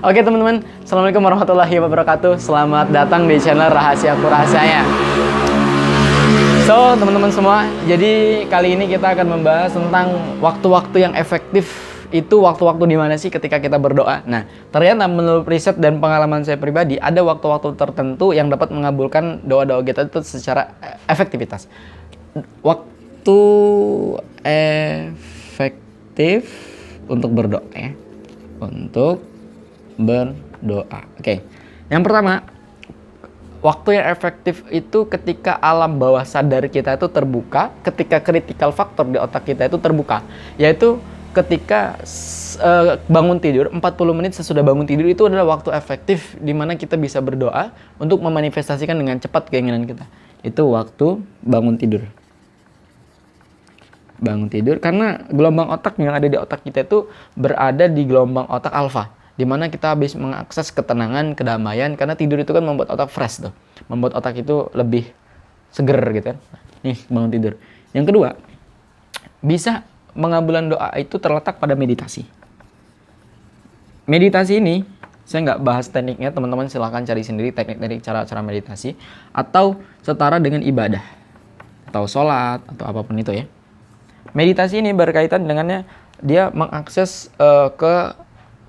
Oke teman-teman, Assalamualaikum warahmatullahi wabarakatuh. Selamat datang di channel Rahasiaku Rahasianya. So teman-teman semua, jadi kali ini kita akan membahas tentang waktu-waktu yang efektif. Itu waktu-waktu di mana sih ketika kita berdoa. Nah, ternyata menurut riset dan pengalaman saya pribadi, ada waktu-waktu tertentu yang dapat mengabulkan doa-doa kita itu secara efektivitas. Waktu efektif untuk berdoa ya. Untuk berdoa. Oke. Yang pertama, waktu yang efektif itu ketika alam bawah sadar kita itu terbuka, ketika critical factor di otak kita itu terbuka, yaitu ketika bangun tidur, 40 menit sesudah bangun tidur itu adalah waktu efektif di mana kita bisa berdoa untuk memanifestasikan dengan cepat keinginan kita. Itu waktu bangun tidur. Bangun tidur karena gelombang otak yang ada di otak kita itu berada di gelombang otak alfa, di mana kita habis mengakses ketenangan, kedamaian, karena tidur itu kan membuat otak fresh tuh, membuat otak itu lebih seger gitu kan. Nih bangun tidur. Yang kedua, bisa pengabulan doa itu terletak pada meditasi. Meditasi ini saya nggak bahas tekniknya, teman-teman silahkan cari sendiri teknik-teknik cara-cara meditasi, atau setara dengan ibadah atau sholat atau apapun itu ya. Meditasi ini berkaitan dengannya dia mengakses ke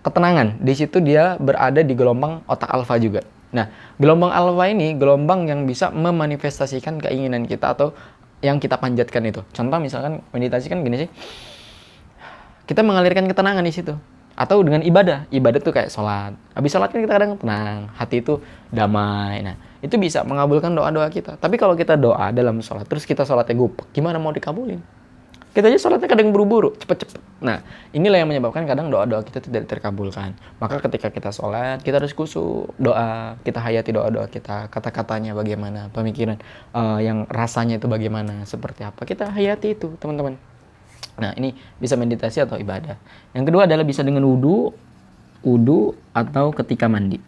ketenangan. Di situ dia berada di gelombang otak alfa juga. Nah, gelombang alfa ini gelombang yang bisa memanifestasikan keinginan kita atau yang kita panjatkan itu. Contoh misalkan meditasi kan gini sih. Kita mengalirkan ketenangan di situ. Atau dengan ibadah. Ibadah tuh kayak sholat. Habis sholat kan kita kadang tenang. Hati itu damai. Nah, itu bisa mengabulkan doa-doa kita. Tapi kalau kita doa dalam sholat, terus kita sholatnya gupek, gimana mau dikabulin? Kita aja sholatnya kadang buru-buru, cepet-cepet. Nah, inilah yang menyebabkan kadang doa-doa kita tidak terkabulkan. Maka ketika kita sholat, kita harus khusyuk doa. Kita hayati doa-doa kita, kata-katanya bagaimana, pemikiran yang rasanya itu bagaimana, seperti apa. Kita hayati itu, teman-teman. Nah, ini bisa meditasi atau ibadah. Yang kedua adalah bisa dengan wudu atau ketika mandi.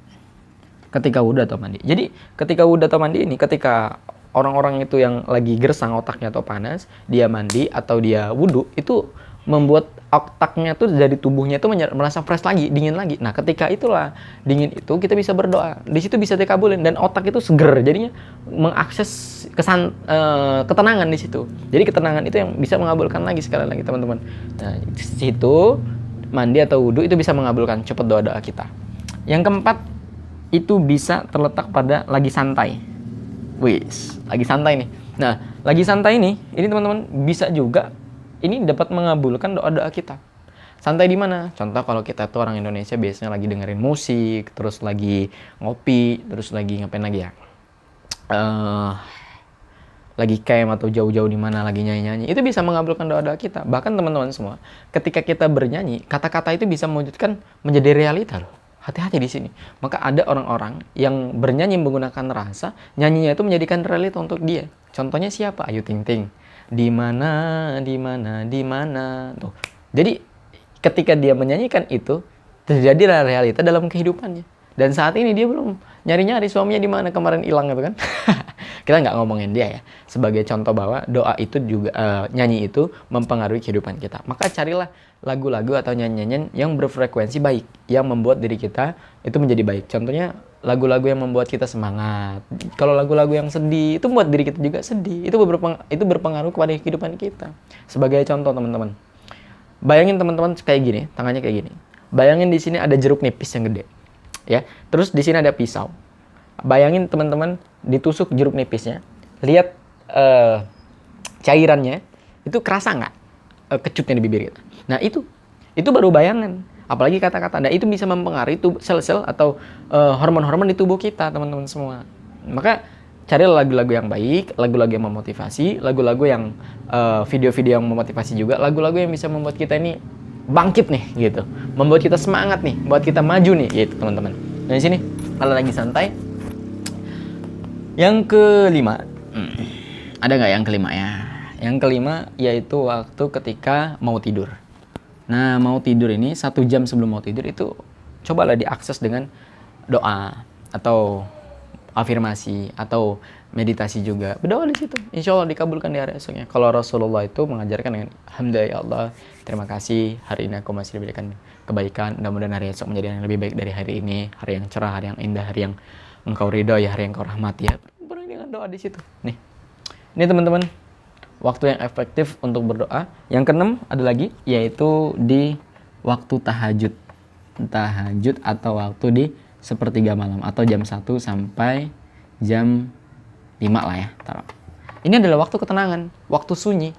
Ketika wudu atau mandi. Jadi, ketika wudu atau mandi ini, ketika orang-orang itu yang lagi gersang otaknya atau panas, dia mandi atau dia wudhu, itu membuat otaknya tuh dari tubuhnya itu merasa fresh lagi, dingin lagi. Nah, ketika itulah dingin itu kita bisa berdoa. Di situ bisa dikabulin dan otak itu seger, jadinya mengakses ketenangan di situ. Jadi ketenangan itu yang bisa mengabulkan lagi sekali lagi teman-teman. Nah, di situ mandi atau wudhu itu bisa mengabulkan cepat doa-doa kita. Yang keempat, itu bisa terletak pada lagi santai. Wis, lagi santai nih. Nah, lagi santai ini teman-teman bisa juga ini dapat mengabulkan doa-doa kita. Santai di mana? Contoh kalau kita tuh orang Indonesia biasanya lagi dengerin musik, terus lagi ngopi, terus lagi ngapain lagi ya? Lagi camp atau jauh-jauh di mana lagi nyanyi-nyanyi. Itu bisa mengabulkan doa-doa kita. Bahkan teman-teman semua, ketika kita bernyanyi, kata-kata itu bisa mewujudkan menjadi realita loh. Hati-hati di sini. Maka ada orang-orang yang bernyanyi menggunakan rasa, nyanyinya itu menjadikan realita untuk dia. Contohnya siapa? Ayu Ting Ting. Di mana, di mana, di mana. Tuh. Jadi ketika dia menyanyikan itu, terjadilah realita dalam kehidupannya. Dan saat ini dia belum nyari-nyari suaminya di mana kemarin hilang gitu kan. Kita nggak ngomongin dia ya. Sebagai contoh bahwa doa itu juga nyanyi itu mempengaruhi kehidupan kita. Maka carilah lagu-lagu atau nyanyian yang berfrekuensi baik, yang membuat diri kita itu menjadi baik. Contohnya lagu-lagu yang membuat kita semangat. Kalau lagu-lagu yang sedih itu membuat diri kita juga sedih. Itu berpengaruh kepada kehidupan kita. Sebagai contoh teman-teman. Bayangin teman-teman kayak gini, tangannya kayak gini. Bayangin di sini ada jeruk nipis yang gede. Ya, terus di sini ada pisau. Bayangin teman-teman ditusuk jeruk nipisnya, lihat cairannya itu kerasa nggak kecutnya di bibir kita. Nah itu baru bayangan. Apalagi kata-kata. Nah itu bisa mempengaruhi sel-sel atau hormon-hormon di tubuh kita teman-teman semua. Maka cari lagu-lagu yang baik, lagu-lagu yang memotivasi, lagu-lagu yang video-video yang memotivasi juga, lagu-lagu yang bisa membuat kita ini bangkit nih gitu, membuat kita semangat nih, buat kita maju nih gitu teman-teman. Nah di sini kalau lagi santai. Yang kelima, ada nggak yang kelima ya? Yang kelima yaitu waktu ketika mau tidur. Nah mau tidur ini 1 jam sebelum mau tidur itu cobalah diakses dengan doa atau afirmasi atau meditasi juga. Berdoa di situ. Insya Allah dikabulkan di hari esoknya. Kalau Rasulullah itu mengajarkan dengan alhamdulillah ya Allah, terima kasih hari ini aku masih diberikan kebaikan. Mudah-mudahan hari esok menjadi yang lebih baik dari hari ini, hari yang cerah, hari yang indah, hari yang engkau ridho ya, hari yang engkau rahmati ya. Beri dengan doa di situ. Nih, ini teman-teman, waktu yang efektif untuk berdoa. Yang keenam ada lagi, yaitu di waktu tahajud. Tahajud atau waktu di sepertiga malam atau jam 1 sampai jam 5 lah ya. Taruh. Ini adalah waktu ketenangan, waktu sunyi.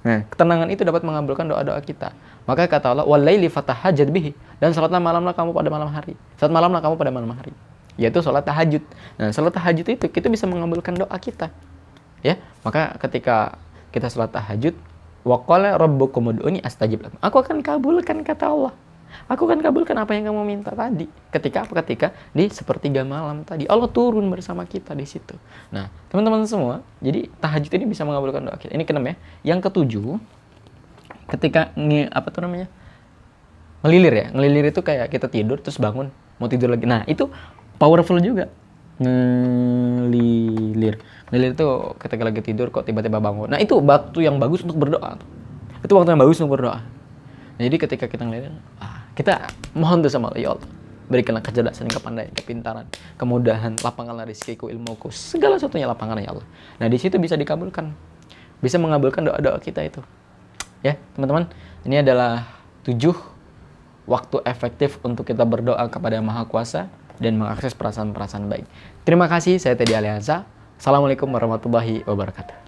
Nah, ketenangan itu dapat mengabulkan doa-doa kita. Maka kata Allah, "Walaili fatahajjad bihi." Dan salatlah malamlah kamu pada malam hari. Salat malamlah kamu pada malam hari. Yaitu salat tahajud. Nah, salat tahajud itu bisa mengabulkan doa kita. Ya, maka ketika kita salat tahajud, wa qala rabbukum ud'uni astajib lakum. Aku akan kabulkan, kata Allah. Aku akan kabulkan apa yang kamu minta tadi. Ketika apa? Ketika di sepertiga malam tadi. Allah turun bersama kita di situ. Nah, teman-teman semua, jadi tahajud ini bisa mengabulkan doa kita. Ini keenam ya. Yang ketujuh, ketika ngelilir ya. Ngelilir itu kayak kita tidur terus bangun, mau tidur lagi. Nah, itu powerful juga. Ngelilir. Ngelilir itu ketika lagi tidur kok tiba-tiba bangun. Nah, itu waktu yang bagus untuk berdoa. Itu waktu yang bagus untuk berdoa. Jadi ketika kita ngelilir, kita mohon tuh sama Allah, ya Allah, berikanlah kecerdasan, kepandaian, kepintaran, kemudahan, lapangkanlah rezekiku, ilmuku, segala sesuatunya lapangkan ya Allah. Nah, di situ bisa dikabulkan, bisa mengabulkan doa-doa kita itu. Ya, teman-teman, ini adalah 7 waktu efektif untuk kita berdoa kepada Yang Maha Kuasa dan mengakses perasaan-perasaan baik. Terima kasih, saya Teddy Aliansa. Assalamualaikum warahmatullahi wabarakatuh.